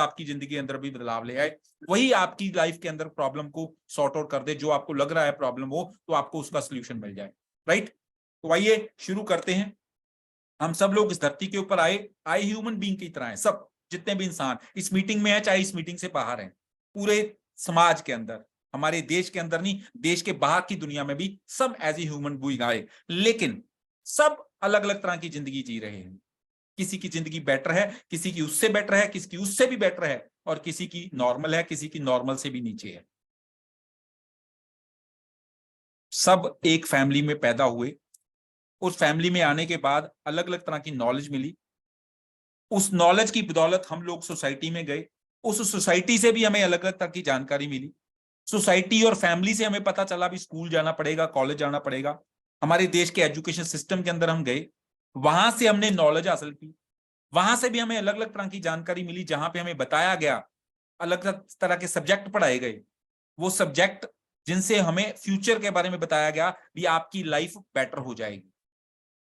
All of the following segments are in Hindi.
आपकी जिंदगी के अंदर भी बदलाव ले आए, वही आपकी लाइफ के अंदर प्रॉब्लम को सॉर्ट आउट कर दे। जो आपको लग रहा है प्रॉब्लम हो, तो आपको उसका सोल्यूशन मिल जाए। राइट, तो आइए शुरू करते हैं। हम सब लोग इस धरती के ऊपर आए ह्यूमन बीइंग की तरह हैं। सब जितने भी इंसान इस मीटिंग में है, चाहे इस मीटिंग से बाहर हैं, पूरे समाज के अंदर, हमारे देश के अंदर नहीं, देश के बाहर की दुनिया में भी सब एज ए ह्यूमन बीइंग आए, लेकिन सब अलग अलग तरह की जिंदगी जी रहे हैं। किसी की जिंदगी बेटर है, किसी की उससे बेटर है, किसी की उससे भी बेटर है, और किसी की नॉर्मल है, किसी की नॉर्मल से भी नीचे है। सब एक फैमिली में पैदा हुए, उस फैमिली में आने के बाद अलग अलग तरह की नॉलेज मिली, उस नॉलेज की बदौलत हम लोग सोसाइटी में गए, उस सोसाइटी से भी हमें अलग अलग तरह की जानकारी मिली। सोसाइटी और फैमिली से हमें पता चला भी स्कूल जाना पड़ेगा, कॉलेज जाना पड़ेगा। हमारे देश के एजुकेशन सिस्टम के अंदर हम गए, वहां से हमने नॉलेज हासिल की, वहां से भी हमें अलग अलग तरह की जानकारी मिली, जहां पे हमें बताया गया, अलग अलग तरह के सब्जेक्ट पढ़ाए गए, वो सब्जेक्ट जिनसे हमें फ्यूचर के बारे में बताया गया भी आपकी लाइफ बेटर हो जाएगी।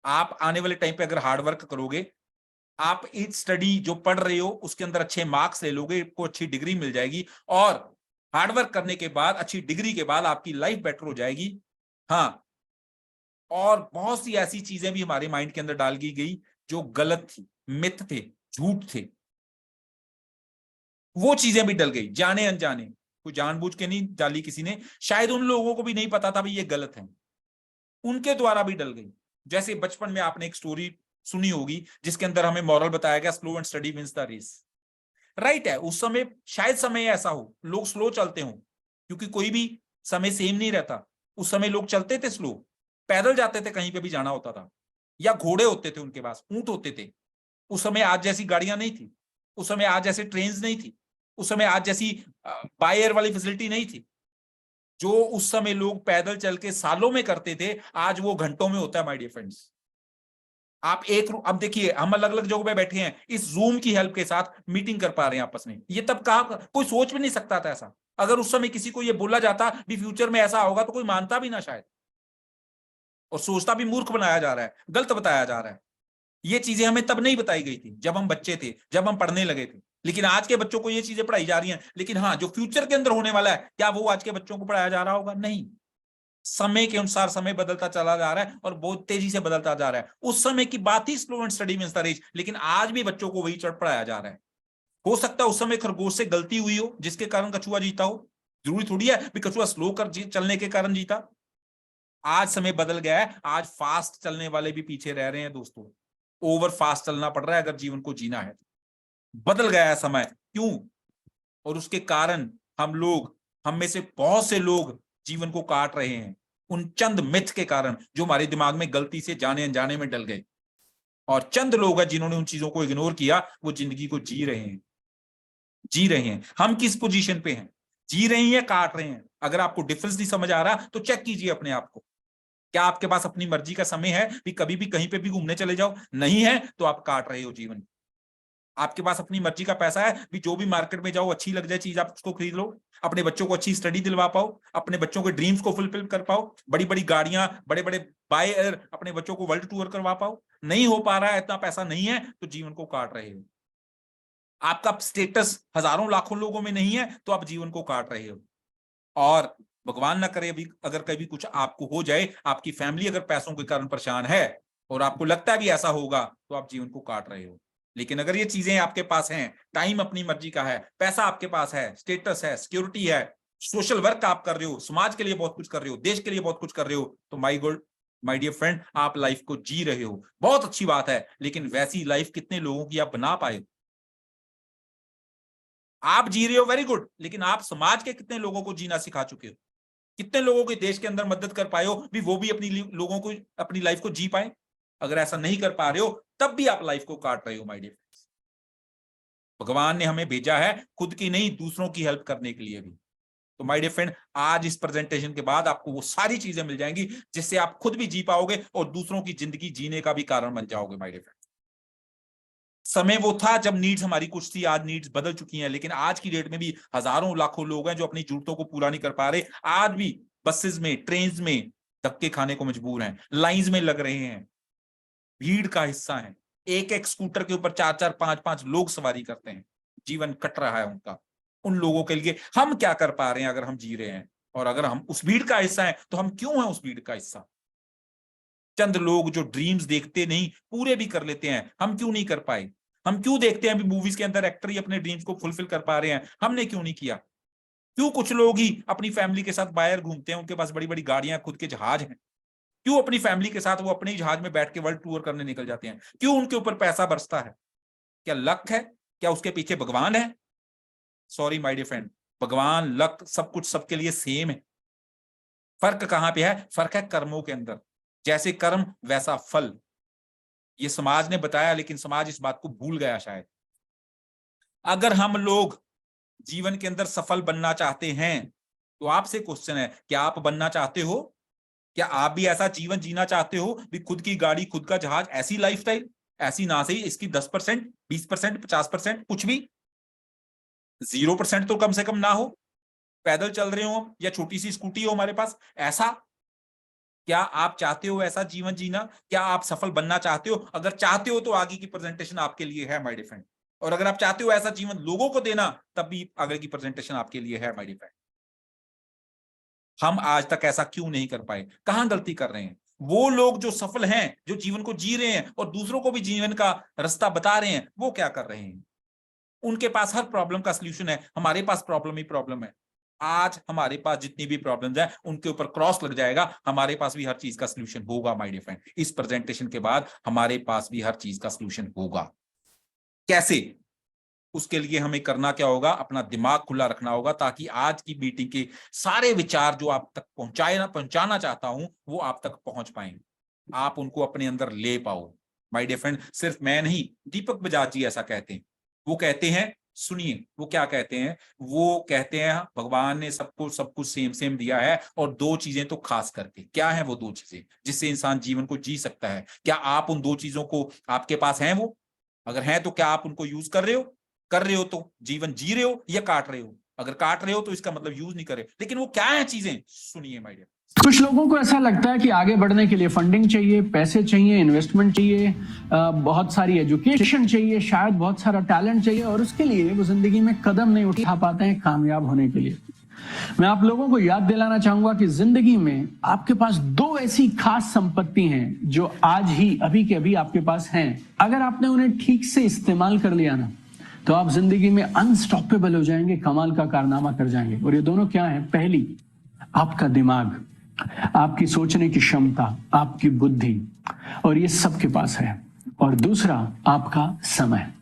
आप आने वाले टाइम पे अगर हार्डवर्क करोगे, आप इस स्टडी जो पढ़ रहे हो उसके अंदर अच्छे मार्क्स ले लोगे, आपको अच्छी डिग्री मिल जाएगी, और हार्डवर्क करने के बाद, अच्छी डिग्री के बाद आपकी लाइफ बेटर हो जाएगी। हाँ, और बहुत सी ऐसी चीजें भी हमारे माइंड के अंदर डाल दी गई जो गलत थी, मिथ थे, झूठ थे, वो चीजें भी डल गई जाने अनजाने। कोई जानबूझ के नहीं डाली किसी ने, शायद उन लोगों को भी नहीं पता था भी ये गलत है, उनके द्वारा भी डल गई। जैसे बचपन में आपने एक स्टोरी सुनी होगी जिसके अंदर हमें मॉरल बताया गया, slow and study wins the race. Right है, उस समय शायद समय ऐसा हो लोग स्लो चलते हो, क्योंकि कोई भी समय सेम नहीं रहता। उस समय लोग चलते थे स्लो, पैदल जाते थे, कहीं पे भी जाना होता था, या घोड़े होते थे उनके पास, ऊंट होते थे। उस समय आज जैसी गाड़ियां नहीं थी, उस समय आज जैसे ट्रेन नहीं थी, उस समय आज जैसी बाय एयर वाली फैसिलिटी नहीं थी। जो उस समय लोग पैदल चल के सालों में करते थे, आज वो घंटों में होता है माय डियर फ्रेंड्स। आप अब देखिए, हम अलग अलग जगहों पे बैठे हैं, इस जूम की हेल्प के साथ मीटिंग कर पा रहे हैं आपस में। ये तब कहा, कोई सोच भी नहीं सकता था ऐसा। अगर उस समय किसी को ये बोला जाता भी फ्यूचर में ऐसा होगा, तो कोई मानता भी ना शायद, और सोचता भी मूर्ख बनाया जा रहा है, गलत बताया जा रहा है। ये चीजें हमें तब नहीं बताई गई थी, जब हम बच्चे थे, जब हम पढ़ने लगे थे। लेकिन आज के बच्चों को ये चीजें पढ़ाई जा रही हैं। लेकिन हाँ, जो फ्यूचर के अंदर होने वाला है, क्या वो आज के बच्चों को पढ़ाया जा रहा होगा? नहीं। समय के अनुसार समय बदलता चला जा रहा है, और बहुत तेजी से बदलता जा रहा है। उस समय की बात ही slow and steady wins the race, लेकिन आज भी बच्चों को वही चढ़ पढ़ाया जा रहा है। हो सकता है उस समय खरगोश से गलती हुई हो, जिसके कारण कछुआ जीता हो। जरूरी थोड़ी है भी कछुआ स्लो कर चलने के कारण जीता। आज समय बदल गया है, आज फास्ट चलने वाले भी पीछे रह रहे हैं दोस्तों। ओवर फास्ट चलना पड़ रहा है अगर जीवन को जीना है। बदल गया है समय, क्यों? और उसके कारण हम में से बहुत से लोग जीवन को काट रहे हैं, उन चंद मिथ के कारण जो हमारे दिमाग में गलती से जाने अनजाने में डल गए। और चंद लोग हैं जिन्होंने उन चीजों को इग्नोर किया, वो जिंदगी को जी रहे हैं। जी रहे हैं। हम किस पोजीशन पे हैं? जी रहे हैं या काट रहे हैं? अगर आपको डिफरेंस नहीं समझ आ रहा, तो चेक कीजिए अपने आप को। क्या आपके पास अपनी मर्जी का समय है कि कभी भी कहीं पे भी घूमने चले जाओ? नहीं है, तो आप काट रहे हो जीवन। आपके पास अपनी मर्जी का पैसा है भी जो भी मार्केट में जाओ, अच्छी लग जाए चीज, आप उसको खरीद लो, अपने बच्चों को अच्छी स्टडी दिलवा पाओ, अपने बच्चों के ड्रीम्स को फुलफिल कर पाओ, बड़ी बड़ी गाड़ियां, बड़े बड़े बाय एयर अपने बच्चों को वर्ल्ड टूर करवा पाओ। नहीं हो पा रहा है, इतना पैसा नहीं है, तो जीवन को काट रहे हो। आपका स्टेटस हजारों लाखों लोगों में नहीं है, तो आप जीवन को काट रहे हो। और भगवान ना करे अभी अगर कभी कुछ आपको हो जाए, आपकी फैमिली अगर पैसों के कारण परेशान है, और आपको लगता है भी ऐसा होगा, तो आप जीवन को काट रहे हो। लेकिन अगर ये चीजें आपके पास हैं, टाइम अपनी मर्जी का है, पैसा आपके पास है, स्टेटस है, सिक्योरिटी है, सोशल वर्क आप कर रहे हो, समाज के लिए बहुत कुछ कर रहे हो, देश के लिए बहुत कुछ कर रहे हो, तो माय डियर फ्रेंड, आप लाइफ को जी रहे हो, बहुत अच्छी बात है। लेकिन वैसी लाइफ कितने लोगों की आप बना पाए? आप जी रहे हो, वेरी गुड, लेकिन आप समाज के कितने लोगों को जीना सिखा चुके हो? कितने लोगों के देश के अंदर मदद कर पाए हो भी वो भी अपनी लोगों को अपनी लाइफ को जी पाए? अगर ऐसा नहीं कर पा रहे हो, तब भी आप लाइफ को काट रहे हो माय डियर। भगवान ने हमें भेजा है खुद की नहीं, दूसरों की हेल्प करने के लिए भी। तो माय डियर फ्रेंड, आज इस प्रेजेंटेशन के बाद आपको वो सारी चीजें मिल जाएंगी जिससे आप खुद भी जी पाओगे और दूसरों की जिंदगी जीने का भी कारण बन जाओगे माय डियर फ्रेंड। समय वो था जब नीड्स हमारी कुछ थी, आज नीड्स बदल चुकी हैं। लेकिन आज की डेट में भी हजारों लाखों लोग हैं जो अपनी जरूरतों को पूरा नहीं कर पा रहे। आज भी बसेस में, ट्रेन में धक्के खाने को मजबूर हैं, लाइंस में लग रहे हैं, भीड़ का हिस्सा हैं, एक एक स्कूटर के ऊपर चार चार पांच पांच लोग सवारी करते हैं। जीवन कट रहा है उनका, उन लोगों के लिए हम क्या कर पा रहे हैं अगर हम जी रहे हैं? और अगर हम उस भीड़ का हिस्सा हैं तो हम क्यों हैं उस भीड़ का हिस्सा? चंद लोग जो ड्रीम्स देखते नहीं पूरे भी कर लेते हैं, हम क्यों नहीं कर पाए? हम क्यों देखते हैं अभी मूवीज के अंदर एक्टर ही अपने ड्रीम्स को फुलफिल कर पा रहे हैं, हमने क्यों नहीं किया? क्यों कुछ लोग ही अपनी फैमिली के साथ बाहर घूमते हैं, उनके पास बड़ी बड़ी गाड़ियां, खुद के जहाज हैं, क्यों अपनी फैमिली के साथ वो अपने ही जहाज में बैठ के वर्ल्ड टूर करने निकल जाते हैं? क्यों उनके ऊपर पैसा बरसता है? क्या लक है? क्या उसके पीछे भगवान है? सॉरी माय डियर फ्रेंड, भगवान, लक, सब कुछ सबके लिए सेम है। फर्क कहां पे है? फर्क है कर्मों के अंदर। जैसे कर्म वैसा फल, ये समाज ने बताया, लेकिन समाज इस बात को भूल गया शायद। अगर हम लोग जीवन के अंदर सफल बनना चाहते हैं तो आपसे क्वेश्चन है, क्या आप बनना चाहते हो? क्या आप भी ऐसा जीवन जीना चाहते हो भी खुद की गाड़ी, खुद का जहाज, ऐसी लाइफस्टाइल? ऐसी ना सही इसकी 10%, 20%, 50%, कुछ भी 0% तो कम से कम ना हो। पैदल चल रहे हो या छोटी सी स्कूटी हो हमारे पास, ऐसा? क्या आप चाहते हो ऐसा जीवन जीना? क्या आप सफल बनना चाहते हो? अगर चाहते हो तो आगे की प्रेजेंटेशन आपके लिए है माय डियर फ्रेंड। और अगर आप चाहते हो ऐसा जीवन लोगों को देना, तब भी आगे की प्रेजेंटेशन आपके लिए है माय डियर फ्रेंड। हम आज तक ऐसा क्यों नहीं कर पाए? कहां गलती कर रहे हैं? वो लोग जो सफल हैं, जो जीवन को जी रहे हैं और दूसरों को भी जीवन का रास्ता बता रहे हैं, वो क्या कर रहे हैं? उनके पास हर प्रॉब्लम का सलूशन है, हमारे पास प्रॉब्लम ही प्रॉब्लम है। आज हमारे पास जितनी भी प्रॉब्लम्स है उनके ऊपर क्रॉस लग जाएगा, हमारे पास भी हर चीज का सलूशन होगा माय डियर फ्रेंड। इस प्रेजेंटेशन के बाद हमारे पास भी हर चीज का सलूशन होगा। कैसे? उसके लिए हमें करना क्या होगा? अपना दिमाग खुला रखना होगा, ताकि आज की मीटिंग के सारे विचार जो आप तक पहुंचाना चाहता हूं वो आप तक पहुंच पाए, आप उनको अपने अंदर ले पाओ माय डियर फ्रेंड। सिर्फ मैं नहीं, दीपक बजाज जी ऐसा कहते हैं। वो कहते हैं, सुनिए वो क्या कहते हैं। वो कहते हैं भगवान ने सबको सब कुछ सेम सेम दिया है, और दो चीजें तो खास करके, क्या है वो दो चीजें जिससे इंसान जीवन को जी सकता है? क्या आप उन दो चीजों को, आपके पास हैं वो? अगर हैं तो क्या आप उनको यूज कर रहे हो? कर रहे हो तो जीवन जी रहे हो या काट रहे हो? अगर काट रहे हो तो इसका मतलब यूज नहीं कर रहे। लेकिन वो क्या है चीजें, सुनिए माय डियर। कुछ लोगों को ऐसा लगता है कि आगे बढ़ने के लिए फंडिंग चाहिए, पैसे चाहिए, इन्वेस्टमेंट चाहिए, बहुत सारी एजुकेशन चाहिए, शायद बहुत सारा टैलेंट चाहिए, और उसके लिए वो जिंदगी में कदम नहीं उठा पाते हैं कामयाब होने के लिए। मैं आप लोगों को याद दिलाना चाहूंगा कि जिंदगी में आपके पास दो ऐसी खास संपत्ति हैं जो आज ही अभी के अभी आपके पास हैं। अगर आपने उन्हें ठीक से इस्तेमाल कर लिया ना, तो आप जिंदगी में अनस्टॉपेबल हो जाएंगे, कमाल का कारनामा कर जाएंगे। और ये दोनों क्या है? पहली, आपका दिमाग, आपकी सोचने की क्षमता, आपकी बुद्धि, और ये सबके पास है। और दूसरा, आपका समय।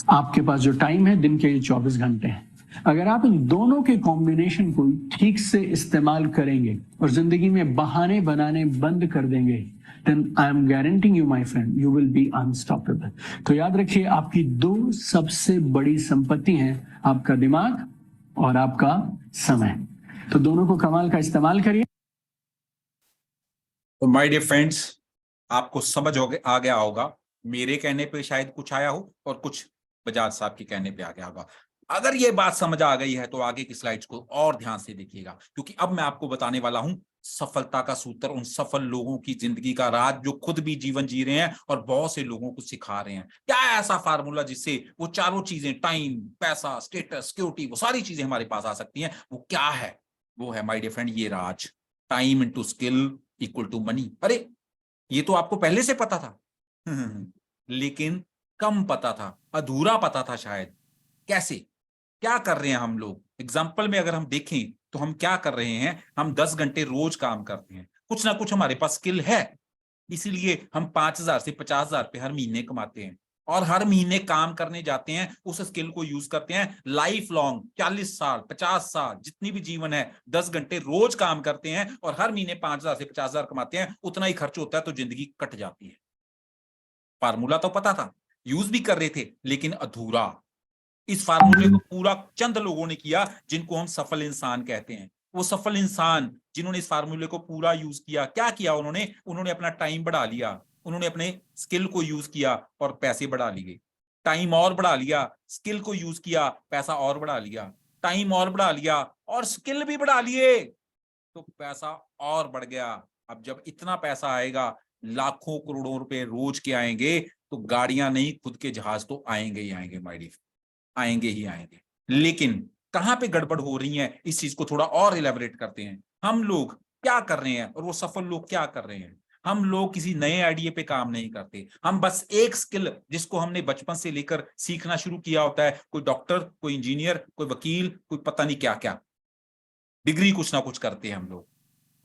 आपके पास जो टाइम है, दिन के ये 24 घंटे हैं। अगर आप इन दोनों के कॉम्बिनेशन को ठीक से इस्तेमाल करेंगे और जिंदगी में बहाने बनाने बंद कर देंगे, then I am guaranteeing you, my friend, you will be unstoppable। तो याद रखिए, आपकी दो सबसे बड़ी संपत्ति हैं, आपका दिमाग और आपका समय। तो दोनों को कमाल का इस्तेमाल करिए। तो माय डियर फ्रेंड्स, आपको समझ आ गया होगा। मेरे कहने पे शायद कुछ आया हो और कुछ बजाज साहब के कहने पे आ गया होगा। अगर ये बात समझ आ गई है तो आगे की स्लाइड्स को और ध्यान से देखिएगा, क्योंकि अब मैं आपको बताने वाला हूं सफलता का सूत्र, उन सफल लोगों की जिंदगी का राज जो खुद भी जीवन जी रहे हैं और बहुत से लोगों को सिखा रहे हैं। क्या है ऐसा फार्मूला जिससे वो चारों चीजें, टाइम, पैसा, स्टेटस, सिक्योरिटी, वो सारी चीजें हमारे पास आ सकती हैं? वो क्या है? वो है माय डियर फ्रेंड ये राज, time into skill equal to money. अरे ये तो आपको पहले से पता था लेकिन कम पता था, अधूरा पता था शायद। कैसे? क्या कर रहे हैं हम लोग? एग्जाम्पल में अगर हम देखें तो हम क्या कर रहे हैं, हम 10 घंटे रोज काम करते हैं, कुछ ना कुछ हमारे पास स्किल है, इसीलिए हम 5,000 से 50,000 पे हर महीने कमाते हैं, और हर महीने काम करने जाते हैं, उस स्किल को यूज करते हैं लाइफ लॉन्ग, 40 साल, 50 साल, जितनी भी जीवन है, 10 घंटे रोज काम करते हैं और हर महीने 5,000 से 50,000 कमाते हैं। उतना ही खर्च होता है तो जिंदगी कट जाती है। फार्मूला तो पता था, यूज भी कर रहे थे, लेकिन अधूरा। इस फार्मूले को पूरा चंद लोगों ने किया जिनको हम सफल इंसान कहते हैं। वो सफल इंसान जिन्होंने इस फार्मूले को पूरा यूज किया, क्या किया उन्होंने? उन्होंने अपना टाइम बढ़ा लिया, उन्होंने अपने स्किल को यूज किया और पैसे बढ़ा लिए। टाइम और बढ़ा लिया, स्किल को यूज किया, पैसा और बढ़ा लिया, टाइम और बढ़ा लिया और स्किल भी बढ़ा लिए, तो पैसा और बढ़ गया। अब जब इतना पैसा आएगा, लाखों करोड़ों रुपए रोज के आएंगे, तो गाड़ियां नहीं, खुद के जहाज तो आएंगे ही आएंगे माय डियर। आएंगे ही आएंगे। लेकिन कहां पे गड़बड़ हो रही है, इस चीज को थोड़ा और इलेबोरेट करते हैं। हम लोग क्या कर रहे हैं और वो सफल लोग क्या कर रहे हैं। हम लोग किसी नए आइडिया पे काम नहीं करते, हम बस एक स्किल जिसको हमने बचपन से लेकर सीखना शुरू किया होता है, कोई डॉक्टर, कोई इंजीनियर, कोई वकील, कोई पता नहीं क्या क्या डिग्री कुछ ना कुछ करते हैं हम लोग,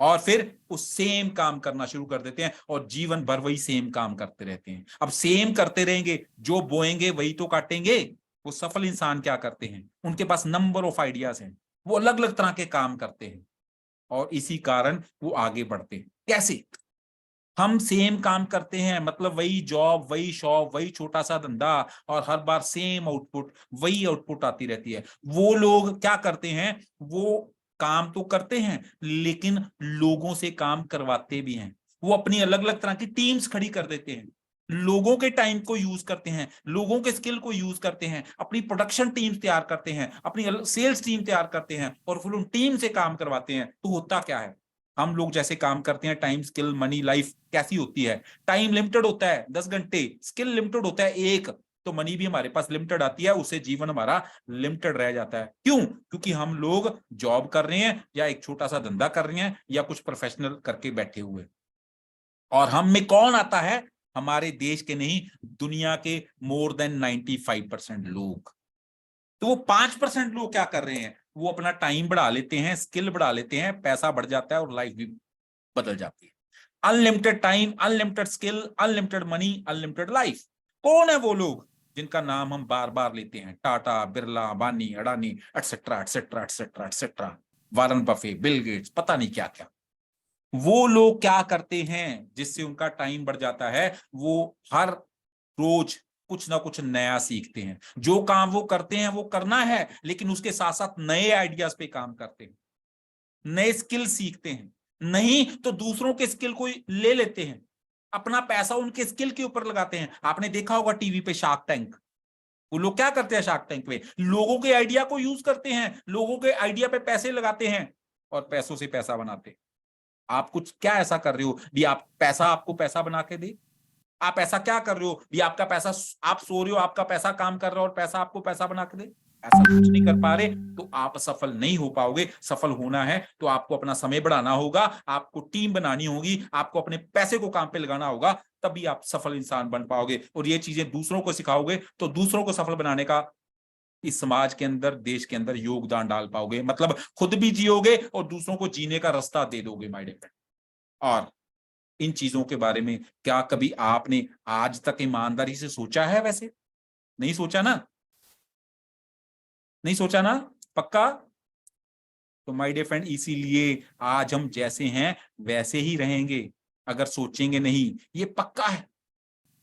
और फिर उस सेम काम करना शुरू कर देते हैं और जीवन भर वही सेम काम करते रहते हैं। अब सेम करते रहेंगे, जो बोएंगे वही तो काटेंगे। वो सफल इंसान क्या करते हैं, उनके पास नंबर ऑफ आइडियाज हैं, वो अलग अलग तरह के काम करते हैं और इसी कारण वो आगे बढ़ते हैं। कैसे? हम सेम काम करते हैं, मतलब वही जॉब, वही शॉप, वही छोटा सा धंधा, और हर बार सेम आउटपुट, वही आउटपुट आती रहती है। वो लोग क्या करते हैं, वो काम तो करते हैं लेकिन लोगों से काम करवाते भी हैं। वो अपनी अलग अलग तरह की टीम्स खड़ी कर देते हैं, लोगों के टाइम को यूज करते हैं, लोगों के स्किल को यूज करते हैं, अपनी प्रोडक्शन टीम तैयार करते हैं, अपनी सेल्स टीम तैयार करते हैं और फिर उन टीम से काम करवाते हैं। तो होता क्या है, हम लोग जैसे काम करते हैं, टाइम, स्किल, मनी, लाइफ कैसी होती है। टाइम लिमिटेड होता है 10 घंटे, स्किल लिमिटेड होता है 1, तो मनी भी हमारे पास लिमिटेड आती है, उससे जीवन हमारा लिमिटेड रह जाता है। क्यों? क्योंकि हम लोग जॉब कर रहे हैं या एक छोटा सा धंधा कर रहे हैं या कुछ प्रोफेशनल करके बैठे हुए। और हम में कौन आता है, हमारे देश के नहीं, दुनिया के मोर देन 95% लोग। तो वो 5% लोग क्या कर रहे हैं, वो अपना टाइम बढ़ा लेते हैं, स्किल बढ़ा लेते हैं, पैसा बढ़ जाता है और लाइफ भी बदल जाती है। Unlimited time, unlimited skill, unlimited money, unlimited life. कौन है वो लोग जिनका नाम हम बार बार लेते हैं? Tata, Birla, Ambani, Adani, etcetera etcetera etcetera etcetera, Warren Buffett, Bill Gates, पता नहीं क्या क्या। वो लोग क्या करते हैं जिससे उनका टाइम बढ़ जाता है, वो हर रोज कुछ ना कुछ नया सीखते हैं। जो काम वो करते हैं वो करना है, लेकिन उसके साथ साथ नए आइडियाज पे काम करते हैं, नए स्किल सीखते हैं। नहीं तो दूसरों के स्किल को ले लेते हैं, अपना पैसा उनके स्किल के ऊपर लगाते हैं। आपने देखा होगा टीवी पे शार्क टैंक, वो लोग क्या करते हैं शार्क टैंक पे, लोगों के आइडिया को यूज करते हैं, लोगों के आइडिया पे पैसे लगाते हैं और पैसों से पैसा बनाते हैं। आप कुछ क्या ऐसा कर रहे हो भी आप पैसा आपको पैसा बना के दे? आप ऐसा क्या कर रहे हो भी आपका पैसा, आप सो रहे हो, आपका पैसा काम कर रहा है और पैसा आपको पैसा बना के दे? ऐसा कुछ नहीं कर पा रहे तो आप सफल नहीं हो पाओगे। सफल होना है तो आपको अपना समय बढ़ाना होगा, आपको टीम बनानी होगी, आपको अपने पैसे को काम पे लगाना होगा, तभी आप सफल इंसान बन पाओगे। और ये चीजें दूसरों को सिखाओगे तो दूसरों को सफल बनाने का इस समाज के अंदर, देश के अंदर योगदान डाल पाओगे। मतलब खुद भी जियोगे और दूसरों को जीने का रास्ता दे दोगे माय डियर फ्रेंड। और इन चीजों के बारे में क्या कभी आपने आज तक ईमानदारी से सोचा है? वैसे नहीं सोचा ना, नहीं सोचा ना, पक्का? तो माय डियर फ्रेंड, इसीलिए आज हम जैसे हैं वैसे ही रहेंगे अगर सोचेंगे नहीं, ये पक्का है।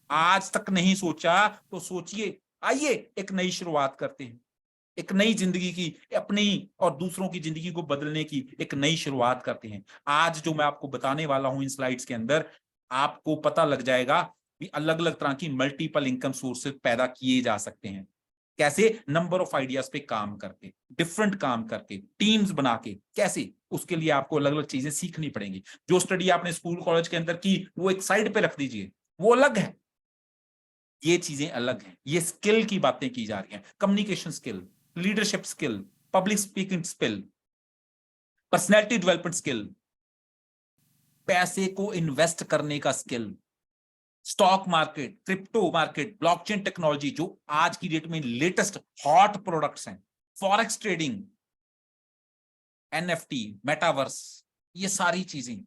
आज तक नहीं सोचा तो सोचिए, आइए एक नई शुरुआत करते हैं, एक नई जिंदगी की, अपनी और दूसरों की जिंदगी को बदलने की एक नई शुरुआत करते हैं। आज जो मैं आपको बताने वाला हूं इन स्लाइड्स के अंदर, आपको पता लग जाएगा कि अलग अलग तरह की मल्टीपल इनकम सोर्सेस पैदा किए जा सकते हैं। कैसे? नंबर ऑफ आइडियाज पे काम करके, डिफरेंट काम करके, टीम्स बना के। कैसे? उसके लिए आपको अलग अलग चीजें सीखनी पड़ेंगी। जो स्टडी आपने स्कूल कॉलेज के अंदर की वो एक साइड पे रख दीजिए, वो अलग है, ये चीजें अलग हैं। ये स्किल की बातें की जा रही हैं, communication skill, leadership skill, public speaking skill, personality development skill, पैसे को इन्वेस्ट करने का skill, stock market, crypto market, blockchain technology जो आज की डेट में लेटेस्ट हॉट प्रोडक्ट्स हैं, फॉरेक्स ट्रेडिंग, एनएफटी, मेटावर्स, ये सारी चीजें,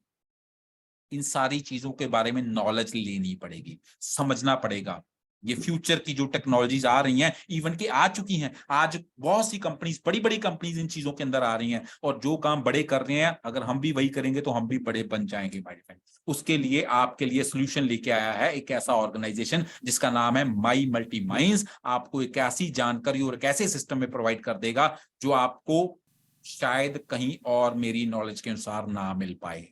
इन सारी चीजों के बारे में नॉलेज लेनी पड़ेगी, समझना पड़ेगा। ये फ्यूचर की जो टेक्नोलॉजीज आ रही हैं, इवन के आ चुकी हैं, आज बहुत सी कंपनीज, बड़ी बड़ी कंपनीज इन चीजों के अंदर आ रही हैं और जो काम बड़े कर रहे हैं, अगर हम भी वही करेंगे तो हम भी बड़े बन जाएंगे माय फ्रेंड। उसके लिए आपके लिए सोल्यूशन लेके आया है एक ऐसा ऑर्गेनाइजेशन जिसका नाम है माई मल्टी माइंड्स। आपको एक ऐसी जानकारी और एक ऐसे सिस्टम में प्रोवाइड कर देगा जो आपको शायद कहीं और मेरी नॉलेज के अनुसार ना मिल पाए।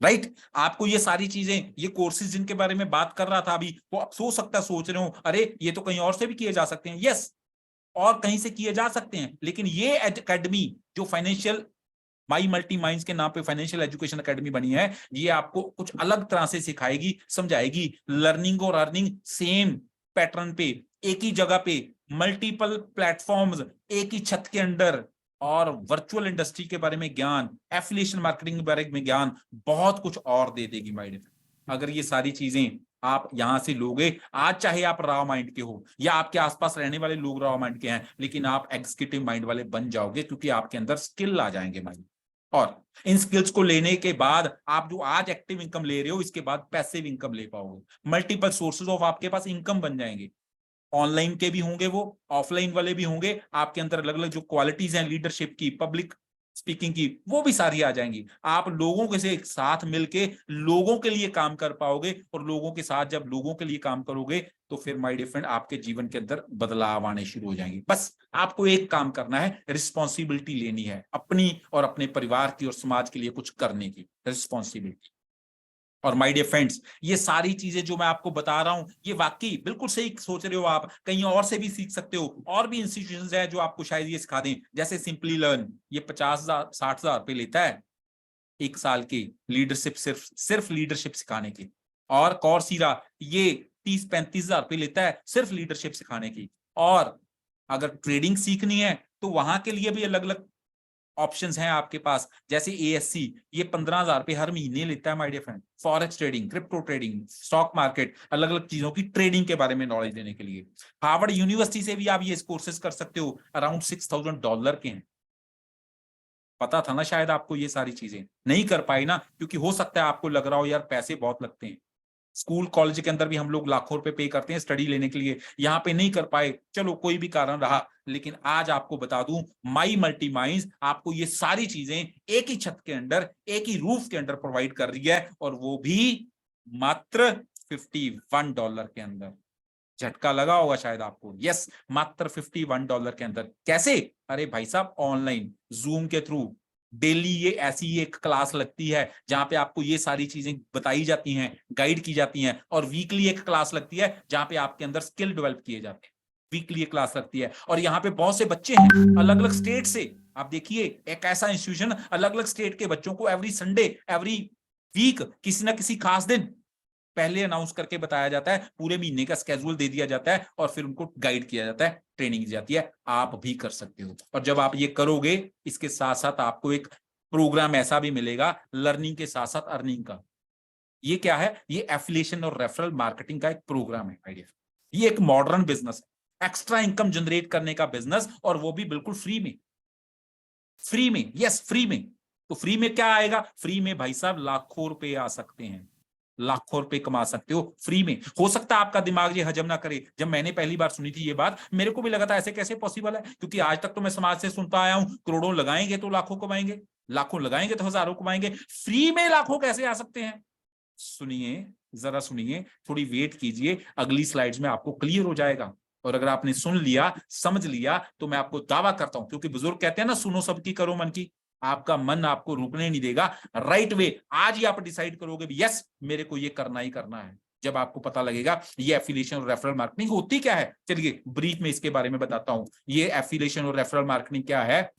राइट? आपको ये सारी चीजें, ये कोर्सेज जिनके बारे में बात कर रहा था अभी, वो आप सोच रहे हो अरे ये तो कहीं और से भी किए जा सकते हैं। यस, और कहीं से किए जा सकते हैं, लेकिन ये एकेडमी जो फाइनेंशियल माई मल्टी माइंड्स के नाम पे फाइनेंशियल एजुकेशन एकेडमी बनी है, ये आपको कुछ अलग तरह से सिखाएगी, समझाएगी। लर्निंग और अर्निंग सेम पैटर्न पे, एक ही जगह पे, मल्टीपल प्लेटफॉर्म्स एक ही छत के अंडर, और वर्चुअल इंडस्ट्री के बारे में ज्ञान, एफिलिएशन मार्केटिंग के बारे में ज्ञान, बहुत कुछ और दे देगी माय डियर। अगर ये सारी चीजें आप यहां से लोगे, आज चाहे आप रॉ माइंड के हो या आपके आसपास रहने वाले लोग रॉ माइंड के हैं, लेकिन आप एग्जीक्यूटिव माइंड वाले बन जाओगे, क्योंकि आपके अंदर स्किल आ जाएंगे माइंड। और इन स्किल्स को लेने के बाद आप जो आज एक्टिव इनकम ले रहे हो, इसके बाद पैसिव इनकम ले पाओगे। मल्टीपल सोर्सेज ऑफ आपके पास इनकम बन जाएंगे। ऑनलाइन के भी होंगे, वो ऑफलाइन वाले भी होंगे। आपके अंदर अलग अलग जो क्वालिटीज हैं लीडरशिप की, पब्लिक स्पीकिंग की, वो भी सारी आ जाएंगी। आप लोगों के से साथ मिलके लोगों के लिए काम कर पाओगे, और लोगों के साथ जब लोगों के लिए काम करोगे तो फिर माय डियर फ्रेंड आपके जीवन के अंदर बदलाव आने शुरू हो जाएंगे। बस आपको एक काम करना है, रिस्पॉन्सिबिलिटी लेनी है अपनी और अपने परिवार की और समाज के लिए कुछ करने की रिस्पॉन्सिबिलिटी। और माय डियर फ्रेंड्स, ये सारी चीजें जो मैं आपको बता रहा हूं, ये वाकई बिल्कुल सही सोच रहे हो आप, कहीं और से भी सीख सकते हो। और भी इंस्टीट्यूशंस हैं जो आपको शायद ये सिखा दें, जैसे सिंपली लर्न, ये 50,000 60,000 रुपए लेता है एक साल की लीडरशिप, सिर्फ लीडरशिप सिखाने की। और कौरसीरा ये 30-35,000 रुपए लेता है सिर्फ लीडरशिप सिखाने की। और अगर ट्रेडिंग सीखनी है तो वहां के लिए भी अलग अलग ऑप्शंस हैं आपके पास, जैसे एएससी, ये 15,000 रुपए हर महीने लेता है my dear friend. Forex trading, crypto trading, stock market, अलग अलग चीजों की ट्रेडिंग के बारे में नॉलेज देने के लिए। हार्वर्ड यूनिवर्सिटी से भी आप ये कोर्सेज कर सकते हो, अराउंड $6,000 के हैं। पता था ना शायद आपको, ये सारी चीजें नहीं कर पाई ना, क्योंकि हो सकता है आपको लग रहा हो यार पैसे बहुत लगते हैं। स्कूल कॉलेज के अंदर भी हम लोग लाखों रुपए पे करते हैं स्टडी लेने के लिए, यहाँ पे नहीं कर पाए, चलो कोई भी कारण रहा, लेकिन आज आपको बता दूं, माई मल्टी माइंड्स आपको ये सारी चीजें एक ही छत के अंडर, एक ही रूफ के अंडर प्रोवाइड कर रही है, और वो भी मात्र $51 के अंदर। झटका लगा होगा शायद आपको, यस, मात्र $51 के अंदर। कैसे? अरे भाई साहब, ऑनलाइन जूम के थ्रू डेली ये ऐसी एक क्लास लगती है जहां पे आपको ये सारी चीजें बताई जाती हैं, गाइड की जाती हैं। और वीकली एक क्लास लगती है जहां पे आपके अंदर स्किल डेवलप किए जाते हैं। वीकली एक क्लास लगती है, और यहाँ पे बहुत से बच्चे हैं अलग अलग स्टेट से। आप देखिए, एक ऐसा इंस्टीट्यूशन, अलग अलग स्टेट के बच्चों को एवरी संडे, एवरी वीक, किसी ना किसी खास दिन पहले अनाउंस करके बताया जाता है, पूरे महीने का स्केड्यूल दे दिया जाता है, और फिर उनको गाइड किया जाता है, ट्रेनिंग दी जाती है। आप भी कर सकते हो। और जब आप ये करोगे, इसके साथ साथ आपको एक प्रोग्राम ऐसा भी मिलेगा लर्निंग के साथ साथ अर्निंग का। ये क्या है? ये एफिलिएशन और रेफरल मार्केटिंग का एक प्रोग्राम है आइडिया। ये एक मॉडर्न बिजनेस है, एक्स्ट्रा इनकम जनरेट करने का बिजनेस, और वो भी बिल्कुल फ्री में। फ्री में, यस, फ्री में। तो फ्री में क्या आएगा? फ्री में भाई साहब लाखों रुपए आ सकते हैं, लाखों रुपए कमा सकते हो फ्री में। हो सकता है आपका दिमाग ये हजम ना करे। जब मैंने पहली बार सुनी थी ये बात, मेरे को भी लगा था ऐसे कैसे पॉसिबल है, क्योंकि आज तक तो मैं समाज से सुनता आया हूं, करोड़ों लगाएंगे तो लाखों कमाएंगे, लाखों लगाएंगे तो हजारों कमाएंगे, फ्री में लाखों कैसे आ सकते हैं? सुनिए, जरा सुनिए, थोड़ी वेट कीजिए, अगली स्लाइड्स में आपको क्लियर हो जाएगा। और अगर आपने सुन लिया, समझ लिया, तो मैं आपको दावा करता हूं, क्योंकि बुजुर्ग कहते हैं ना, सुनो सबकी करो मन की। आपका मन आपको रुकने नहीं देगा। राइट वे, आज ही आप डिसाइड करोगे भी यस, मेरे को ये करना ही करना है। जब आपको पता लगेगा ये एफिलिएशन और रेफरल मार्केटिंग होती क्या है, चलिए ब्रीफ में इसके बारे में बताता हूं। ये एफिलिएशन और रेफरल मार्केटिंग क्या है?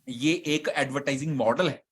ये एक एडवर्टाइजिंग मॉडल है,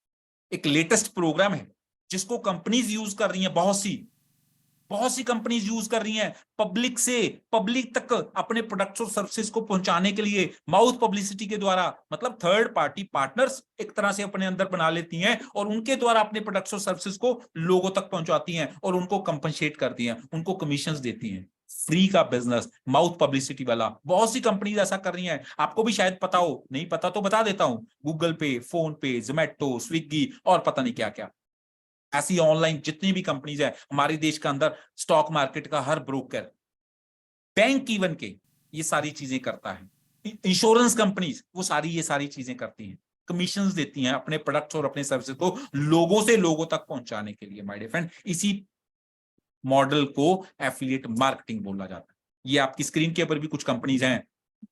एक लेटेस्ट प्रोग्राम है, जिसको कंपनीज यूज कर रही हैं, बहुत सी कंपनीज यूज कर रही हैं, पब्लिक से पब्लिक तक अपने प्रोडक्ट्स और सर्विसेज को पहुंचाने के लिए, माउथ पब्लिसिटी के द्वारा। मतलब थर्ड पार्टी पार्टनर्स एक तरह से अपने अंदर बना लेती हैं, और उनके द्वारा अपने प्रोडक्ट्स और सर्विसेज को लोगों तक पहुंचाती हैं, और उनको कंपनसेट करती हैं, उनको कमीशंस देती हैं। फ्री का बिजनेस, माउथ पब्लिसिटी वाला, बहुत सी कंपनीज ऐसा कर रही हैं। आपको भी शायद पता हो, नहीं पता तो बता देता हूं, गूगल पे, फोन पे, जोमेटो, स्विगी, और पता नहीं क्या क्या। ऐसी ऑनलाइन जितनी भी कंपनीज है हमारे देश के अंदर, स्टॉक मार्केट का हर ब्रोकर, बैंक इवन के, ये सारी चीजें करता है। इंश्योरेंस कंपनीज, वो सारी ये सारी चीजें करती हैं, कमीशंस देती हैं अपने प्रोडक्ट्स और अपने सर्विसेज को लोगों से लोगों तक पहुंचाने के लिए माय डियर फ्रेंड। इसी मॉडल को एफिलिएट मार्केटिंग बोला जाता है। ये आपकी स्क्रीन के ऊपर भी कुछ कंपनीज हैं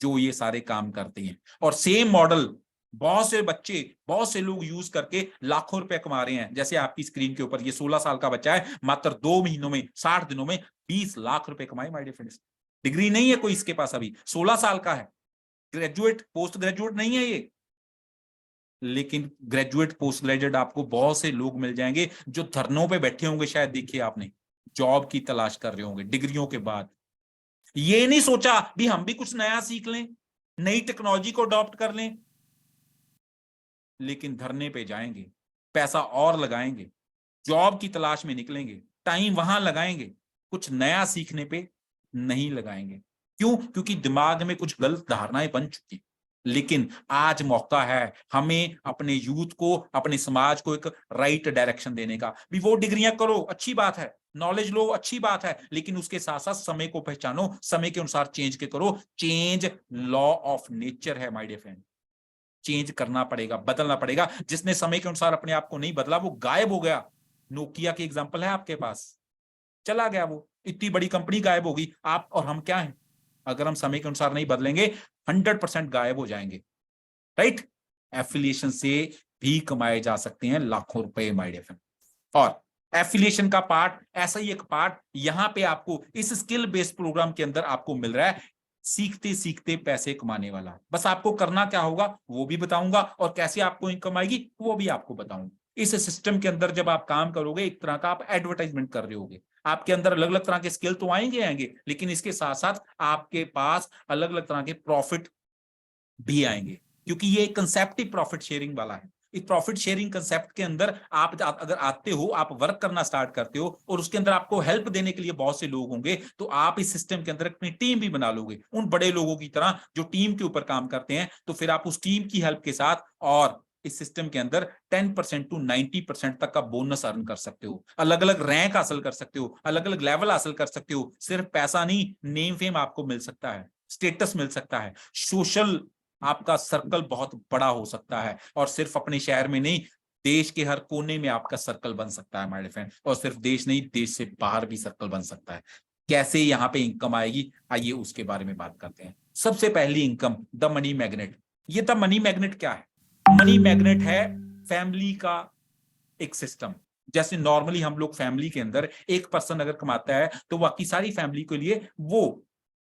जो ये सारे काम करती हैं, और सेम मॉडल बहुत से बच्चे, बहुत से लोग यूज करके लाखों रुपए कमा रहे हैं। जैसे आपकी स्क्रीन के ऊपर ये 16 साल का बच्चा है, मात्र 2 महीनों में, 60 दिनों में 20 लाख रुपए कमाए माय डियर फ्रेंड्स। डिग्री नहीं है कोई इसके पास, अभी 16 साल का है, ग्रेजुएट पोस्ट ग्रेजुएट नहीं है ये, लेकिन ग्रेजुएट पोस्ट ग्रेजुएट आपको बहुत से लोग मिल जाएंगे जो धरनों पे बैठे होंगे, शायद देखिए आपने, जॉब की तलाश कर रहे होंगे डिग्रियों के बाद। ये नहीं सोचा भी हम भी कुछ नया सीख लें, नई टेक्नोलॉजी को अडॉप्ट कर लें, लेकिन धरने पे जाएंगे, पैसा और लगाएंगे, जॉब की तलाश में निकलेंगे, टाइम वहां लगाएंगे, कुछ नया सीखने पे नहीं लगाएंगे। क्यों? क्योंकि दिमाग में कुछ गलत धारणाएं बन चुकी। लेकिन आज मौका है हमें अपने यूथ को, अपने समाज को एक राइट डायरेक्शन देने का। भी वो डिग्रियां करो, अच्छी बात है, नॉलेज लो, अच्छी बात है, लेकिन उसके साथ साथ समय को पहचानो, समय के अनुसार चेंज के करो। चेंज लॉ ऑफ नेचर है माय डियर फ्रेंड। चेंज करना पड़ेगा, बदलना पड़ेगा। जिसने समय के अनुसार अपने आप को नहीं बदला वो गायब हो गया। नोकिया की एग्जांपल है आपके पास, चला गया वो, इतनी बड़ी कंपनी गायब होगी। आप और हम क्या हैं? अगर हम समय के अनुसार नहीं बदलेंगे 100% गायब हो जाएंगे, राइट? एफिलिएशन से भी कमाए जा सकते हैं लाखों रुपए माय डियर फ्रेंड। और एफिलिएशन का पार्ट, ऐसा ही एक पार्ट यहां पे आपको इस स्किल बेस्ड प्रोग्राम के अंदर आपको मिल रहा है, सीखते सीखते पैसे कमाने वाला। बस आपको करना क्या होगा वो भी बताऊंगा, और कैसे आपको इनकम आएगी वो भी आपको बताऊंगा। इस सिस्टम के अंदर जब आप काम करोगे, एक तरह का आप एडवर्टाइजमेंट कर रहे होगे। आपके अंदर अलग अलग तरह के स्किल तो आएंगे, लेकिन इसके साथ साथ आपके पास अलग अलग तरह के प्रॉफिट भी आएंगे, क्योंकि ये कंसेप्ट ही प्रॉफिट शेयरिंग वाला है। इस प्रॉफिट शेयरिंग कंसेप्ट के अंदर आप अगर आते हो, आप वर्क करना स्टार्ट करते हो, और उसके अंदर आपको हेल्प देने के लिए बहुत से लोग होंगे, तो आप इस सिस्टम के अंदर अपनी टीम भी बना लोगे, उन बड़े लोगों की तरह जो टीम के ऊपर काम करते हैं। तो फिर आप उस टीम की हेल्प के साथ और इस सिस्टम के अंदर 10% टू 90% तक का बोनस अर्न कर सकते हो, अलग अलग रैंक हासिल कर सकते हो, अलग अलग लेवल हासिल कर सकते हो। सिर्फ पैसा नहीं, नेम फेम आपको मिल सकता है, स्टेटस मिल सकता है, सोशल आपका सर्कल बहुत बड़ा हो सकता है, और सिर्फ अपने शहर में नहीं, देश के हर कोने में आपका सर्कल बन सकता है माय डियर फ्रेंड। और सिर्फ देश नहीं, देश से बाहर भी सर्कल बन सकता है। कैसे यहाँ पे इनकम आएगी, आइए उसके बारे में बात करते हैं। सबसे पहली इनकम, द मनी मैग्नेट। ये द मनी मैग्नेट क्या है? मनी मैग्नेट है फैमिली का एक सिस्टम। जैसे नॉर्मली हम लोग फैमिली के अंदर एक पर्सन अगर कमाता है तो बाकी सारी फैमिली के लिए वो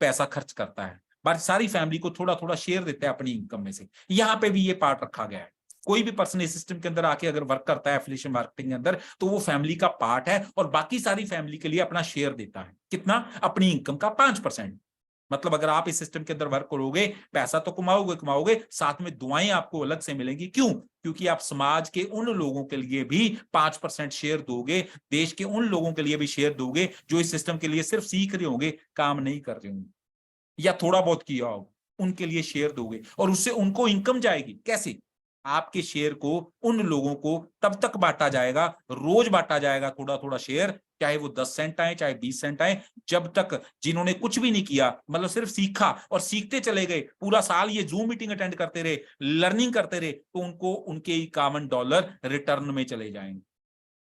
पैसा खर्च करता है, बाकी सारी फैमिली को थोड़ा थोड़ा शेयर देता है अपनी इनकम में से। यहाँ पे भी ये पार्ट रखा गया है। कोई भी पर्सन इस सिस्टम के अंदर आके अगर वर्क करता है एफिलिएशन मार्केटिंग के अंदर, तो वो फैमिली का पार्ट है और बाकी सारी फैमिली के लिए अपना शेयर देता है। कितना? अपनी इनकम का 5%। मतलब अगर आप इस सिस्टम के अंदर वर्क करोगे, पैसा तो कमाओगे, साथ में दुआएं आपको अलग से मिलेंगी। क्यों? क्योंकि आप समाज के उन लोगों के लिए भी 5% शेयर दोगे, देश के उन लोगों के लिए भी शेयर दोगे जो इस सिस्टम के लिए सिर्फ सीख रहे होंगे, काम नहीं कर रहे होंगे, या थोड़ा बहुत किया हो, उनके लिए शेयर दोगे, और उससे उनको इनकम जाएगी। कैसे? आपके शेयर को उन लोगों को तब तक बांटा जाएगा, रोज बांटा जाएगा थोड़ा थोड़ा शेयर, चाहे वो 10 सेंट आए चाहे 20 सेंट आए, जब तक जिन्होंने कुछ भी नहीं किया, मतलब सिर्फ सीखा और सीखते चले गए, पूरा साल ये जूम मीटिंग अटेंड करते रहे, लर्निंग करते रहे, तो उनको उनके $51 रिटर्न में चले जाएंगे,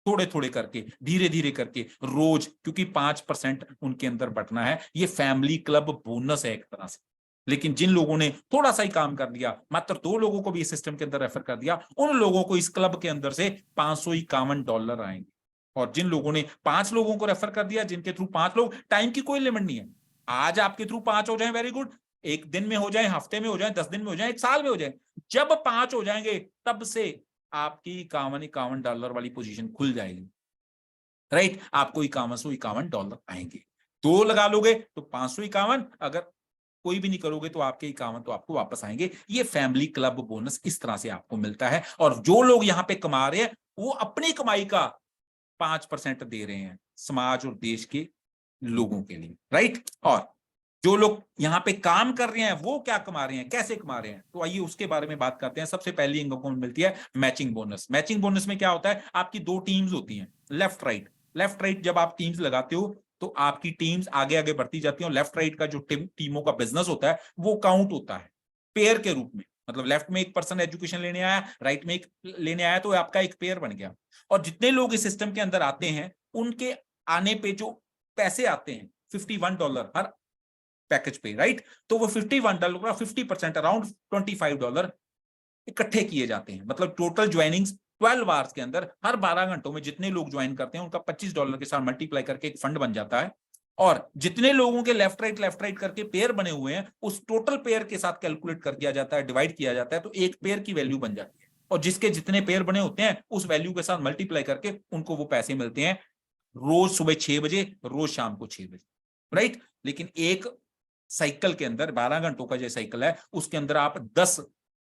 थोड़े थोड़े करके, धीरे धीरे करके, रोज। क्योंकि 5% उनके अंदर बटना है। ये फैमिली क्लब बोनस है एक तरह से। लेकिन जिन लोगों ने थोड़ा सा ही काम कर दिया, मात्र 2 लोगों को भी इस सिस्टम के अंदर रेफर कर दिया, उन लोगों को इस क्लब के अंदर से $551 आएंगे। और जिन लोगों ने 5 लोगों को रेफर कर दिया, जिनके थ्रू 5 लोग, टाइम की कोई लिमिट नहीं है। आज आपके थ्रू 5 हो जाए, वेरी गुड, एक दिन में हो जाए, हफ्ते में हो जाए, 10 दिन में हो जाए, एक साल में हो जाए, जब 5 हो जाएंगे तब से आपकी $51 वाली पोजीशन खुल जाएगी, राइट? आपको $51 आएंगे। 2 लगा लोगे तो 551, अगर कोई भी नहीं करोगे तो आपके 51 तो आपको वापस आएंगे। ये फैमिली क्लब बोनस इस तरह से आपको मिलता है। और जो लोग यहाँ पे कमा रहे हैं वो अपनी कमाई का 5% दे रहे हैं समाज और देश के लोगों के लिए, राइट? और जो लोग यहाँ पे काम कर रहे हैं वो क्या कमा रहे हैं, कैसे कमा रहे हैं, तो आइए उसके बारे में बात करते हैं। सबसे पहली इनकम मिलती है मैचिंग बोनस। मैचिंग बोनस में क्या होता है? आपकी 2 टीम्स होती हैं, लेफ्ट राइट। लेफ्ट राइट जब आप टीम्स लगाते हो तो आपकी टीम्स आगे आगे बढ़ती जाती है, और लेफ्ट राइट का जो टीमों का बिजनेस होता है वो काउंट होता है पेयर के रूप में। मतलब लेफ्ट में एक पर्सन एजुकेशन लेने आया, राइट में एक लेने आया, तो आपका एक पेयर बन गया। और जितने लोग इस सिस्टम के अंदर आते हैं उनके आने पे जो पैसे आते हैं, $51 हर पैकेज पे, राइट? तो वो $51 का 50%, अराउंड $25 इकट्ठे किए जाते हैं। मतलब टोटल ज्वाइनिंग्स 12 आवर्स के अंदर, हर 12 घंटों में जितने लोग ज्वाइन करते हैं उनका $25 के साथ मल्टीप्लाई करके एक फंड बन जाता है। और जितने लोगों के लेफ्ट राइट करके पेयर बने हुए हैं, उस टोटल पेयर के साथ कैलकुलेट कर दिया जाता है, डिवाइड किया जाता है, तो एक पेयर की वैल्यू बन जाती है। और जिसके जितने पेयर बने होते हैं उस वैल्यू के साथ मल्टीप्लाई करके उनको वो पैसे मिलते हैं, रोज सुबह 6 बजे, रोज शाम को 6 बजे, राइट? लेकिन एक साइकिल के अंदर 12 घंटों का जो साइकिल है उसके अंदर आप 10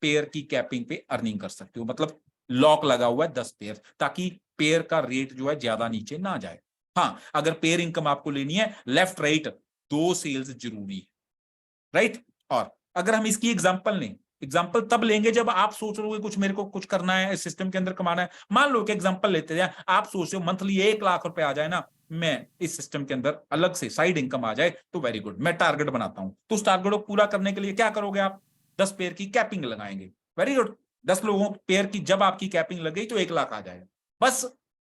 पेयर की कैपिंग पे अर्निंग कर सकते हो, मतलब लॉक लगा हुआ है 10 पेयर, ताकि पेयर का रेट जो है ज्यादा नीचे ना जाए। हाँ, अगर पेयर इनकम आपको लेनी है लेफ्ट राइट 2 सेल्स जरूरी है, राइट। और अगर हम इसकी एग्जांपल लें, एग्जांपल तब लेंगे जब आप सोच रहे हो कुछ मेरे को कुछ करना है इस सिस्टम के अंदर कमाना है। मान लो कि एग्जांपल लेते हैं, आप सोच रहे हो मंथली 1 लाख रुपए आ जाए ना, मैं इस सिस्टम के अंदर अलग से साइड इनकम आ जाए तो वेरी गुड, मैं टारगेट बनाता हूं। तो उस टारगेट को पूरा करने के लिए क्या करोगे आप? 10 पेयर की कैपिंग लगाएंगे, वेरी गुड। 10 लोगों पेयर की जब आपकी कैपिंग लग गई तो 1 लाख आ जाएगा बस।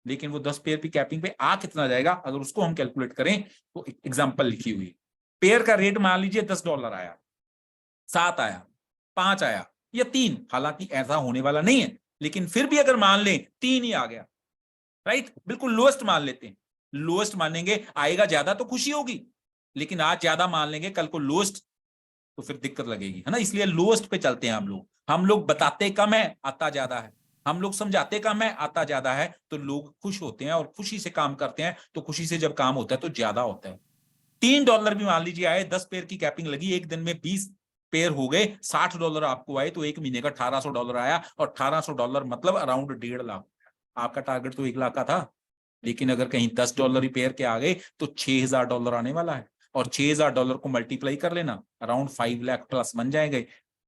लेकिन वो 10 पेयर की कैपिंग पे आ कितना जाएगा अगर उसको हम कैलकुलेट करें, तो एग्जाम्पल लिखी हुई पेयर का रेट मान लीजिए $10 आया, 7 आया, 5 आया या 3, हालांकि ऐसा होने वाला नहीं है, लेकिन फिर भी अगर मान लें 3 ही आ गया, राइट, बिल्कुल लोएस्ट मान लेते हैं। लोएस्ट मानेंगे, आएगा ज्यादा तो खुशी होगी, लेकिन आज ज्यादा मान लेंगे कल को लोएस्ट तो फिर दिक्कत लगेगी, है ना। इसलिए लोएस्ट पे चलते हैं हम लोग बताते कम है आता ज्यादा है, हम लोग समझाते कम है आता ज्यादा है, तो लोग खुश होते हैं और खुशी से काम करते हैं, तो खुशी से जब काम होता है तो ज्यादा होता है। $3 भी मान लीजिए आए, 10 पेयर की कैपिंग लगी, एक दिन में 20 पेयर हो गए, $60 आपको आए, तो एक महीने का $1800 आया, और $1800 मतलब अराउंड 1.5 लाख। आपका टारगेट तो 1 लाख का था, लेकिन अगर कहीं $10 ही पेयर के आ गए तो $6000 आने वाला है, और $6000 को मल्टीप्लाई कर लेना, अराउंड 5 लाख प्लस बन जाएंगे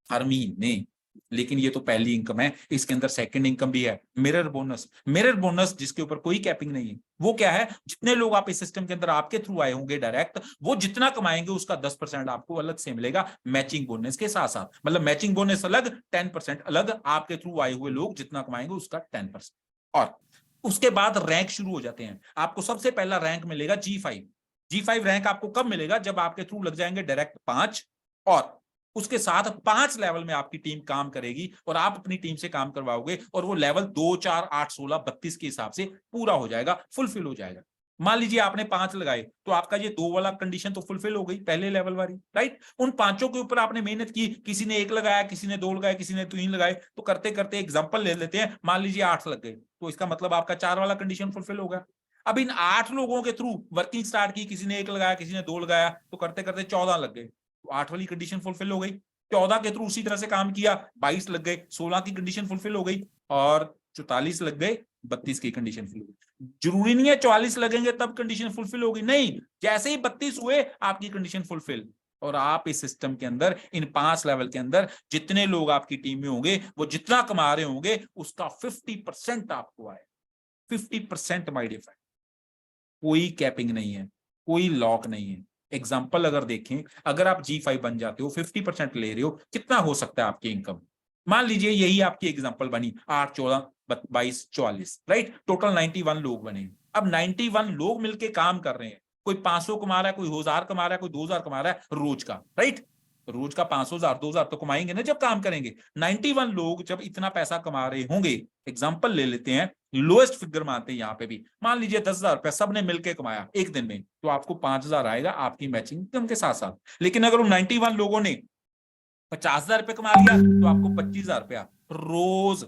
हर महीने। लेकिन ये तो पहली इनकम है, इसके अंदर सेकंड इनकम भी है, मिरर बोनस। मिरर बोनस जिसके ऊपर कोई कैपिंग नहीं है, वो क्या है, जितने लोग आप इस सिस्टम के अंदर आपके थ्रू आए होंगे डायरेक्ट, वो जितना कमाएंगे उसका 10% आपको अलग से मिलेगा मैचिंग बोनस के साथ साथ। मतलब मैचिंग बोनस अलग, 10% अलग, आपके थ्रू आए हुए लोग जितना कमाएंगे उसका 10%। और उसके बाद रैंक शुरू हो जाते हैं। आपको सबसे पहला रैंक मिलेगा G5। G5 रैंक आपको कब मिलेगा? जब आपके थ्रू लग जाएंगे डायरेक्ट 5, और उसके साथ 5 लेवल में आपकी टीम काम करेगी और आप अपनी टीम से काम करवाओगे, और वो लेवल 2, 4, 8, 16, 32 के हिसाब से पूरा हो जाएगा, फुलफिल हो जाएगा। मान लीजिए आपने 5 लगाए, तो आपका ये 2 वाला कंडीशन तो फुलफिल हो गई, पहले लेवल वाली, राइट। उन 5 के ऊपर आपने मेहनत की, किसी ने 1 लगाया, किसी ने 2 लगाए, किसी ने 3 लगाए, तो करते करते एग्जांपल ले लेते हैं, मान लीजिए 8 लग गए, तो इसका मतलब आपका 4 वाला कंडीशन फुलफिल होगा। अब इन 8 लोगों के थ्रू वर्किंग स्टार्ट की, किसी ने 1 लगाया, किसी ने 2 लगाया, तो करते करते 14 लग गए, तो 8 वाली कंडीशन फुलफिल हो गई। 14 के थ्रू उसी तरह से काम किया, 22 लग गए, 16 की कंडीशन फुलफिल हो गई, और 44 लग गए, 32 की कंडीशन फुलफिल हो गई। जरूरी नहीं है 44 लगेंगे तब कंडीशन फुलफिल होगी, नहीं, जैसे ही 32 हुए आपकी कंडीशन फुलफिल। और आप इस सिस्टम के अंदर इन 5 लेवल के अंदर जितने लोग आपकी टीम में होंगे, वो जितना कमा रहे होंगे उसका 50% आपको आए, 50% माय डियर फ्रेंड। कोई कैपिंग नहीं है, कोई लॉक नहीं है। एग्जाम्पल अगर देखें, अगर आप G5 बन जाते हो, 50% ले रहे हो, कितना हो सकता है आपकी इनकम? मान लीजिए यही आपकी एग्जाम्पल बनी, 8, 14, 22, 44, राइट, टोटल 91 लोग बने। अब 91 लोग मिलके काम कर रहे हैं, कोई 500 कमा रहा है, कोई 1000 कमा रहा है, कोई 2000 कमा रहा है रोज का, राइट। रोज का 500, 2000 तो कमाएंगे ना जब काम करेंगे। 91 लोग जब इतना पैसा कमा रहे होंगे, एग्जाम्पल ले लेते हैं, लोएस्ट फिगर मानते हैं यहाँ पे भी, मान लीजिए 10,000 सबने मिलकर कमाया एक दिन में, तो आपको 5000 आएगा आपकी मैचिंग इनकम के साथ साथ। लेकिन अगर उन 91 लोगों ने 50,000 कमा लिया, तो आपको 25,000 रुपया रोज।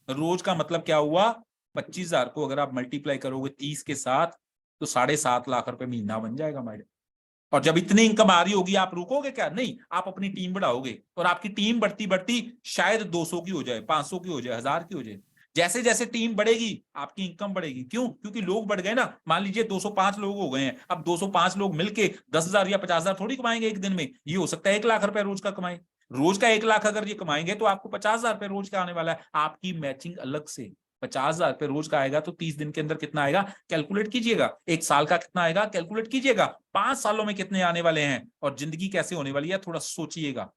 रोज का मतलब क्या हुआ? 25,000 को अगर आप मल्टीप्लाई करोगे 30 के साथ, तो 7.5 लाख रुपए महीना बन जाएगा हमारे। और जब इतनी इनकम आ रही होगी, आप रुकोगे क्या? नहीं, आप अपनी टीम बढ़ाओगे, और आपकी टीम बढ़ती बढ़ती शायद 200 की हो जाए, 500 की हो जाए, 1000 की हो जाए। जैसे जैसे टीम बढ़ेगी आपकी इनकम बढ़ेगी। क्यों? क्योंकि लोग बढ़ गए ना। मान लीजिए 205 लोग हो गए हैं, अब 205 लोग मिलके 10,000 या 50,000 थोड़ी कमाएंगे एक दिन में। ये हो सकता है 1 लाख रुपए रोज का कमाए। रोज का 1 लाख अगर ये कमाएंगे, तो आपको 50,000 रुपए रोज का आने वाला है। आपकी मैचिंग अलग से 50,000 रुपए रोज का आएगा, तो 30 दिन के अंदर कितना आएगा कैलकुलेट कीजिएगा। 1 साल का कितना आएगा कैलकुलेट कीजिएगा। 5 सालों में कितने आने वाले हैं, और जिंदगी कैसे होने वाली है थोड़ा सोचिएगा,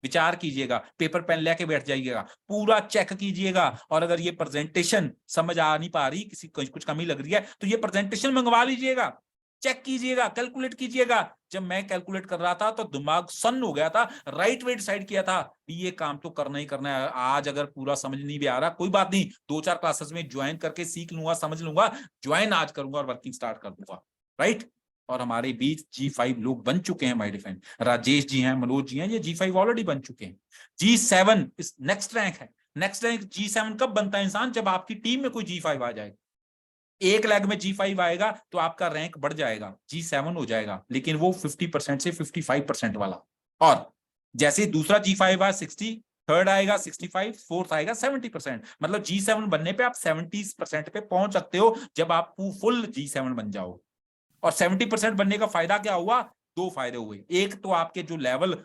विचार कीजिएगा, पेपर पेन लेके बैठ जाइएगा, पूरा चेक कीजिएगा। और अगर ये प्रेजेंटेशन समझ आ नहीं पा रही, किसी कुछ कमी लग रही है, तो ये प्रेजेंटेशन मंगवा लीजिएगा, चेक कीजिएगा, कैलकुलेट कीजिएगा। जब मैं कैलकुलेट कर रहा था तो दिमाग सन्न हो गया था, राइट वे डिसाइड किया था ये काम तो करना ही करना है। आज अगर पूरा समझ नहीं भी आ रहा, कोई बात नहीं, 2-4 क्लासेस में ज्वाइन करके सीख लूंगा, समझ लूंगा, ज्वाइन आज करूंगा और वर्किंग स्टार्ट कर दूंगा, राइट। और हमारे बीच G5 लोग बन चुके हैं माय डिफेंड, राजेश जी हैं, मनोज जी हैं, ये G5 ऑलरेडी बन चुके हैं। G7 इस नेक्स्ट रैंक है। नेक्स्ट रैंक G7 कब बनता है इंसान? जब आपकी टीम में कोई G5 आ जाए। एक लेग में G5 आएगा तो आपका रैंक बढ़ जाएगा, G7 हो जाएगा, लेकिन वो 50% से 55% वाला। और जैसे दूसरा G5 आया 60, थर्ड आएगा 65, फोर्थ आएगा 70%। मतलब G7 बनने पे आप 70% पे पहुंच सकते हो जब आप फुल G7 बन जाओ। और 70% बनने का फायदा क्या हुआ? दो फायदे हुए। एक तो आपके जो लेवल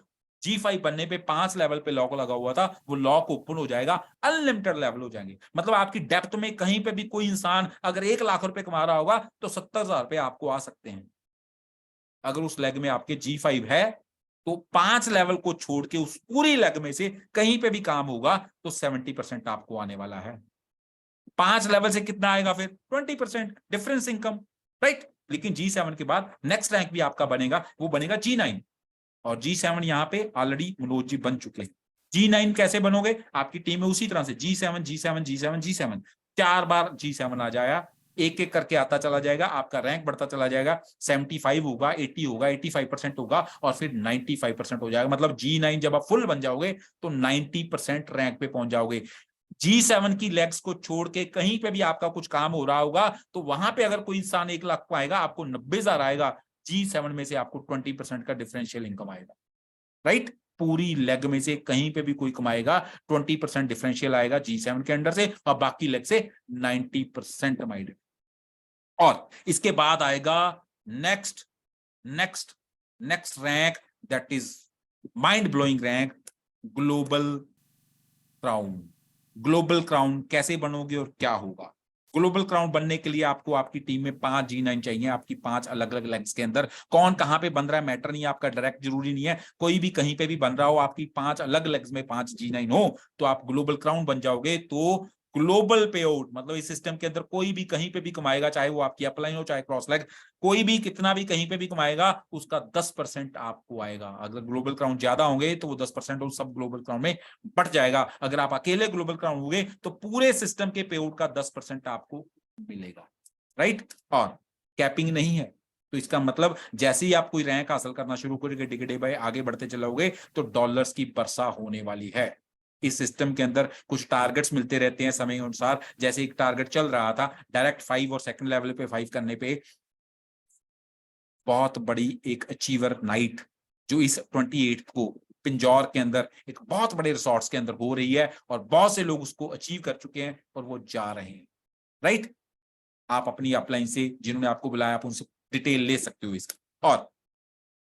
G5 बनने पे 5 लेवल पे लॉक लगा हुआ था, वो लॉक ओपन हो जाएगा, अनलिमिटेड लेवल हो जाएंगे। मतलब आपकी डेप्थ में कहीं पे भी कोई इंसान अगर 1 लाख रुपए कमा रहा होगा तो 70,000 रुपए आपको आ सकते हैं। अगर उस लेग में आपके G5 है तो 5 लेवल को छोड़ के उस पूरी लेग में से कहीं पे भी काम होगा तो 70% आपको आने वाला है। 5 लेवल से कितना आएगा फिर? 20% डिफरेंस इनकम, राइट। लेकिन G7 के बाद नेक्स्ट रैंक भी आपका बनेगा, वो बनेगा G9। और G7 यहां पे ऑलरेडी मनोज जी बन चुके हैं। G9 कैसे बनोगे? आपकी टीम में उसी तरह से G7 G7 G7 G7 4 बार G7 आ जाएगा, एक एक करके आता चला जाएगा, आपका रैंक बढ़ता चला जाएगा। 75 होगा, 80 होगा, 85% होगा और फिर 95% हो जाएगा। मतलब G9 जब आप फुल बन जाओगे तो 90% रैंक पे पहुंच जाओगे। G7 की लेग्स को छोड़ के कहीं पे भी आपका कुछ काम हो रहा होगा तो वहां पे अगर कोई इंसान 1 लाख पाएगा, आपको 90,000 आएगा, G7 में से आपको 20% का डिफरेंशियल इनकम आएगा, राइट। पूरी लेग में से कहीं पे भी कोई कमाएगा 20% डिफरेंशियल आएगा G7 के अंडर से, और बाकी लेग से 90% कमाएगा। और इसके बाद आएगा next next next rank, that is mind blowing rank, global crown. Global crown कैसे बनोगे और क्या होगा? ग्लोबल क्राउन बनने के लिए आपको आपकी टीम में 5 G9 चाहिए, आपकी 5 अलग अलग लेग्स के अंदर। कौन कहां पे बन रहा है मैटर नहीं है, आपका डायरेक्ट जरूरी नहीं है, कोई भी कहीं पे भी बन रहा हो, आपकी 5 अलग लेग्स में 5 G9 हो तो आप ग्लोबल क्राउन बन जाओगे। तो ग्लोबल पे आउट मतलब इस सिस्टम के अंदर कोई भी कहीं पे भी कमाएगा, चाहे वो आपकी अपलाइन हो चाहे क्रॉस लेग, कोई भी कितना भी कहीं पे भी कमाएगा उसका 10% आपको आएगा। अगर ग्लोबल क्राउन ज्यादा होंगे तो वो 10% उस सब ग्लोबल क्राउन में बढ़ जाएगा। अगर आप अकेले ग्लोबल क्राउन होंगे तो पूरे सिस्टम के पे आउट का 10% आपको मिलेगा, राइट। और कैपिंग नहीं है, तो इसका मतलब जैसे ही आप कोई रैंक हासिल करना शुरू करोगे, डे डे बाय आगे बढ़ते चलोगे तो डॉलर्स की वर्षा होने वाली है। इस सिस्टम के अंदर कुछ टारगेट्स मिलते रहते हैं समय अनुसार। जैसे एक टारगेट चल रहा था डायरेक्ट 5 और सेकंड लेवल पे 5 करने पे, बहुत बड़ी एक अचीवर नाइट जो इस 28 को पिंजौर के अंदर एक बहुत बड़े रिसोर्ट्स के अंदर हो रही है और बहुत से लोग उसको अचीव कर चुके हैं और वो जा रहे हैं, राइट। आप अपनी अपलाइन से जिन्होंने आपको बुलाया आप उनसे डिटेल ले सकते हो इसकी। और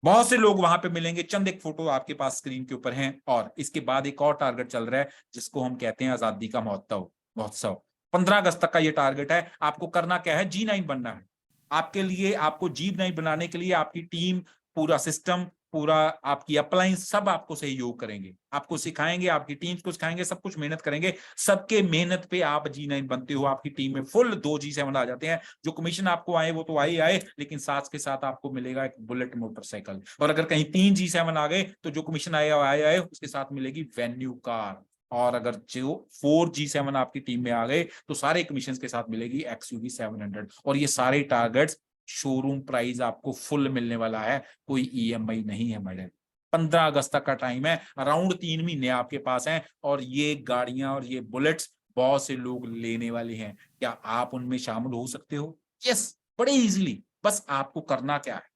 बहुत से लोग वहां पे मिलेंगे, चंद एक फोटो आपके पास स्क्रीन के ऊपर हैं। और इसके बाद एक और टारगेट चल रहा है जिसको हम कहते हैं आजादी का महोत्सव। 15 अगस्त तक का ये टारगेट है। आपको करना क्या है? G9 बनना है। आपके लिए आपको G9 बनाने के लिए आपकी टीम, पूरा सिस्टम, पूरा आपकी अपलाइंस सब आपको सहयोग करेंगे, आपको सिखाएंगे, आपकी टीम्स को सिखाएंगे, सब कुछ मेहनत करेंगे। सबके मेहनत पे आप G9 बनते हो, आपकी टीम में फुल 2 G7 आ जाते हैं। जो कमीशन आपको आए वो तो आए, लेकिन साथ के साथ आपको मिलेगा एक बुलेट मोटरसाइकिल। और अगर कहीं 3 G7 आ गए तो जो कमीशन आए उसके साथ मिलेगी वेन्यू कार। और अगर जो 4 G7 आपकी टीम में आ गए तो सारे कमीशन के साथ मिलेगी XUV 700। और ये सारे टारगेट्स शोरूम प्राइस आपको फुल मिलने वाला है, कोई EMI नहीं है मैडम। 15 अगस्त तक का टाइम है, अराउंड 3 महीने आपके पास हैं। और ये गाड़ियां और ये बुलेट्स बहुत से लोग लेने वाले हैं। क्या आप उनमें शामिल हो सकते हो? यस, बड़े इजीली। बस आपको करना क्या है,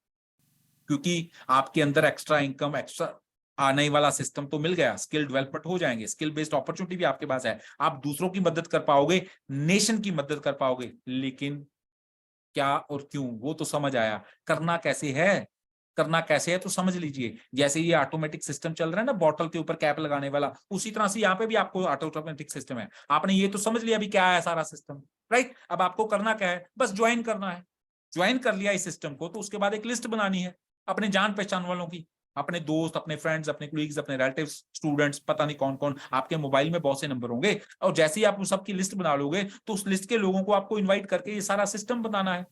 क्योंकि आपके अंदर एक्स्ट्रा इनकम, एक्स्ट्रा आने वाला सिस्टम तो मिल गया, स्किल डेवलपमेंट हो जाएंगे, स्किल बेस्ड अपॉर्चुनिटी भी आपके पास है, आप दूसरों की मदद कर पाओगे, नेशन की मदद कर पाओगे। लेकिन क्या और क्यों वो तो समझ आया, करना कैसे है? करना कैसे है तो समझ लीजिए। जैसे ये ऑटोमेटिक सिस्टम चल रहा है ना बॉटल के ऊपर कैप लगाने वाला, उसी तरह से यहाँ पे भी आपको ऑटोमेटिक सिस्टम है। आपने ये तो समझ लिया अभी क्या है सारा सिस्टम, राइट। अब आपको करना क्या है? बस ज्वाइन करना है। ज्वाइन कर लिया इस सिस्टम को तो उसके बाद एक लिस्ट बनानी है अपने जान पहचान वालों की, अपने दोस्त, अपने फ्रेंड्स, अपने कोलीग्स, अपने रिलेटिव्स, स्टूडेंट्स, पता नहीं कौन कौन। आपके मोबाइल में बहुत से नंबर होंगे और जैसे ही आप उन सबकी लिस्ट बना लोगे तो उस लिस्ट के लोगों को आपको इन्वाइट करके ये सारा सिस्टम बताना है,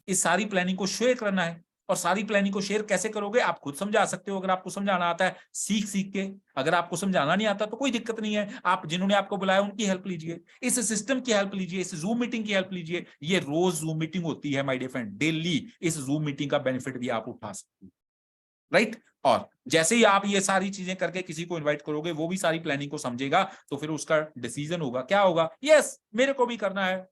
इस सारी प्लानिंग को शेयर करना है। और सारी प्लानिंग को शेयर कैसे करोगे? आप खुद समझा सकते हो अगर आपको समझाना आता है, सीख सीख के। अगर आपको समझाना नहीं आता तो कोई दिक्कत नहीं है, आप जिन्होंने आपको बुलाया उनकी हेल्प लीजिए, इस सिस्टम की हेल्प लीजिए, इस जूम मीटिंग की हेल्प लीजिए। ये रोज जूम मीटिंग होती है माय डियर फ्रेंड, डेली। इस जूम मीटिंग का बेनिफिट भी आप उठा सकते हो, राइट। और जैसे ही आप ये सारी चीजें करके किसी को इन्वाइट करोगे, वो भी सारी प्लानिंग को समझेगा, तो फिर उसका डिसीजन होगा, क्या होगा? यस, मेरे को भी करना है।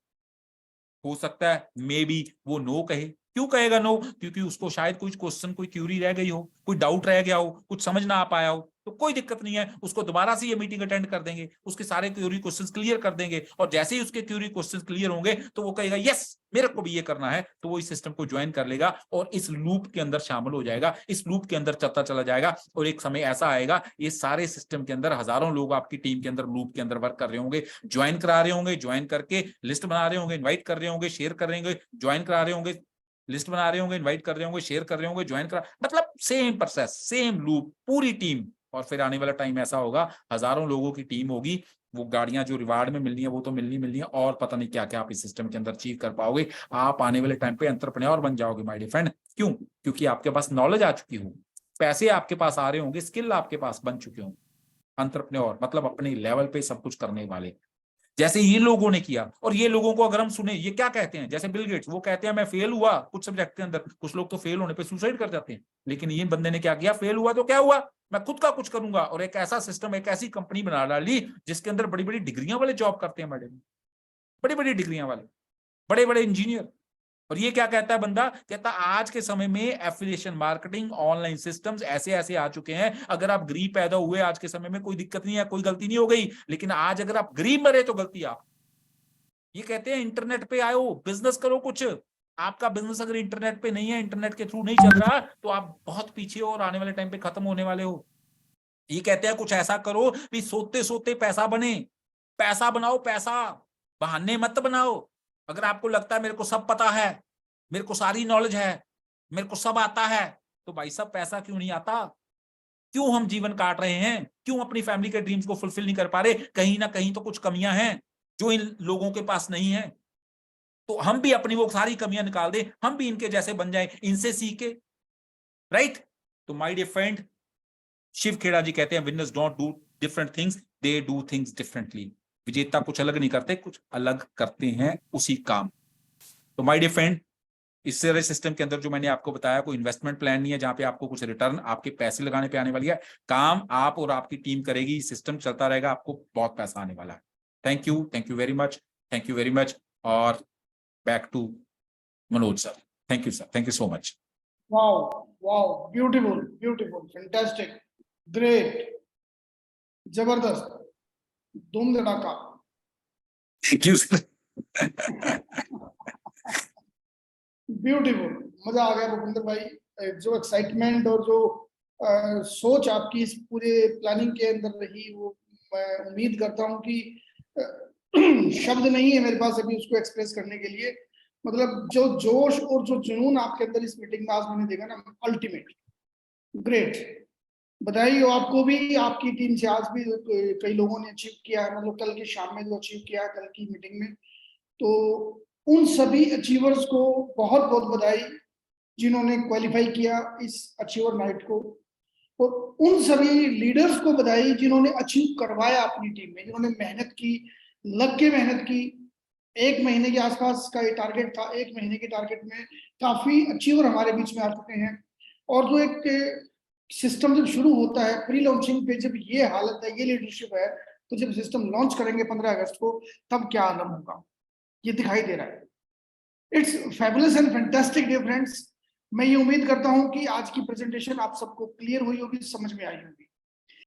हो सकता है मे बी वो नो कहे। क्यों कहेगा नो? क्योंकि उसको शायद कोई क्वेश्चन, कोई क्यूरी रह गई हो, कोई डाउट रह गया हो, कुछ समझ ना आ पाया हो, तो कोई दिक्कत नहीं है, उसको दोबारा से ये मीटिंग अटेंड कर देंगे, उसके सारे क्यूरी क्वेश्चंस क्लियर कर देंगे, और जैसे ही उसके क्यूरी क्वेश्चंस क्लियर होंगे तो वो कहेगा यस मेरे को भी ये करना है, तो वो इस सिस्टम को ज्वाइन कर लेगा और इस लूप के अंदर शामिल हो जाएगा, इस लूप के अंदर चलता चला जाएगा। और एक समय ऐसा आएगा, ये सारे सिस्टम के अंदर हजारों लोग आपकी टीम के अंदर लूप के अंदर वर्क कर रहे होंगे, ज्वाइन करा रहे होंगे, ज्वाइन करके लिस्ट बना रहे होंगे, इन्वाइट कर रहे होंगे, शेयर कर रहे होंगे, ज्वाइन करा रहे होंगे, लिस्ट बना रहे होंगे, इनवाइट कर रहे होंगे, शेयर कर रहे होंगे, ज्वाइन करा, मतलब सेम प्रोसेस, सेम लूप, पूरी टीम। और फिर आने वाला टाइम ऐसा होगा, हजारों लोगों की टीम होगी, वो गाड़ियां जो रिवार्ड में मिलनी है वो तो मिलनी है, और पता नहीं क्या क्या आप इस सिस्टम के अंदर अचीव कर पाओगे। आप आने वाले टाइम पे एंटरप्रेन्योर बन जाओगे माय डियर फ्रेंड। क्यों? क्योंकि आपके पास नॉलेज आ चुकी हो, पैसे आपके पास आ रहे होंगे, स्किल आपके पास बन चुके होंगे। एंटरप्रेन्योर मतलब अपने लेवल पे सब कुछ करने वाले, जैसे ये लोगों ने किया। और ये लोगों को अगर हम सुने, ये क्या कहते हैं, जैसे बिल गेट्स, वो कहते हैं मैं फेल हुआ कुछ सब्जेक्ट के अंदर, कुछ लोग तो फेल होने पे सुसाइड कर जाते हैं, लेकिन ये बंदे ने क्या किया, फेल हुआ तो क्या हुआ, मैं खुद का कुछ करूंगा, और एक ऐसा सिस्टम, एक ऐसी कंपनी बना डाली जिसके अंदर बड़ी बड़ी डिग्रियां वाले जॉब करते हैं, मैडम, बड़ी बड़ी डिग्रियां वाले, बड़े बड़े इंजीनियर। और ये क्या कहता है बंदा, कहता आज के समय में एफिलिएशन मार्केटिंग, ऑनलाइन सिस्टम्स ऐसे ऐसे आ चुके हैं, अगर आप गरीब पैदा हुए आज के समय में कोई दिक्कत नहीं है, कोई गलती नहीं हो गई, लेकिन आज अगर आप गरीब मरे तो गलती आप। ये कहते हैं इंटरनेट पे आयो, बिजनेस करो कुछ, आपका बिजनेस अगर इंटरनेट पे नहीं है, इंटरनेट के थ्रू नहीं चल रहा, तो आप बहुत पीछे हो और आने वाले टाइम पे खत्म होने वाले हो। ये कहते हैं कुछ ऐसा करो भी सोते सोते पैसा बने, पैसा बनाओ, पैसा, बहाने मत बनाओ। अगर आपको लगता है मेरे को सब पता है, मेरे को सारी नॉलेज है, मेरे को सब आता है, तो भाई साहब पैसा क्यों नहीं आता? क्यों हम जीवन काट रहे हैं? क्यों अपनी फैमिली के ड्रीम्स को फुलफिल नहीं कर पा रहे? कहीं ना कहीं तो कुछ कमियां हैं जो इन लोगों के पास नहीं है। तो हम भी अपनी वो सारी कमियां निकाल दें, हम भी इनके जैसे बन जाएं, इनसे सीखे, राइट? तो my dear friend, Shiv Khera ji कहते हैं winners don't do different things, they do things differently. विजेता कुछ अलग नहीं करते, कुछ अलग करते हैं उसी काम। तो माय डियर फ्रेंड, इस सारे सिस्टम के अंदर जो मैंने आपको बताया, कोई इन्वेस्टमेंट प्लान नहीं है जहां पे आपको कुछ रिटर्न आपके पैसे लगाने पे आने वाली है, काम आप और आपकी टीम करेगी, सिस्टम चलता रहेगा, आपको बहुत पैसा आने वाला है। Thank you very much, thank you very much. और back to Manoj sir. Thank you sir, thank you so much. Wow, beautiful, fantastic, great, जबरदस्त, धूम धड़ाका। Thank you sir. ब्यूटीफुल, मजा आ गया भूपेंद्र भाई। जो एक्साइटमेंट और जो सोच आपकी इस पूरे प्लानिंग के अंदर रही, वो मैं उम्मीद करता हूँ कि शब्द नहीं है मेरे पास अभी उसको एक्सप्रेस करने के लिए। मतलब जो जोश और जो जुनून आपके अंदर इस मीटिंग में आज मैंने देखा ना, अल्टीमेट, ग्रेट। बधाई हो आपको भी, आपकी टीम से आज भी कई लोगों ने अचीव किया है, मतलब कल की शाम में जो अचीव किया है, कल की मीटिंग में। तो उन सभी अचीवर्स को बहुत बहुत बधाई जिन्होंने क्वालिफाई किया इस अचीवर नाइट को, और उन सभी लीडर्स को बधाई जिन्होंने अचीव करवाया अपनी टीम में, जिन्होंने मेहनत की, लग के मेहनत की। 1 महीने के आसपास का ये टारगेट था, 1 महीने के टारगेट में काफी अचीवर हमारे बीच में आ चुके हैं। और जो एक सिस्टम जब शुरू होता है, प्री लॉन्चिंग पे जब ये हालत है, ये लीडरशिप है, तो जब सिस्टम लॉन्च करेंगे 15 अगस्त को, तब क्या आलम होगा, ये दिखाई दे रहा है। It's fabulous and fantastic dear friends. मैं ये उम्मीद करता हूं कि आज की प्रेजेंटेशन आप सबको क्लियर हुई होगी, समझ में आई होगी।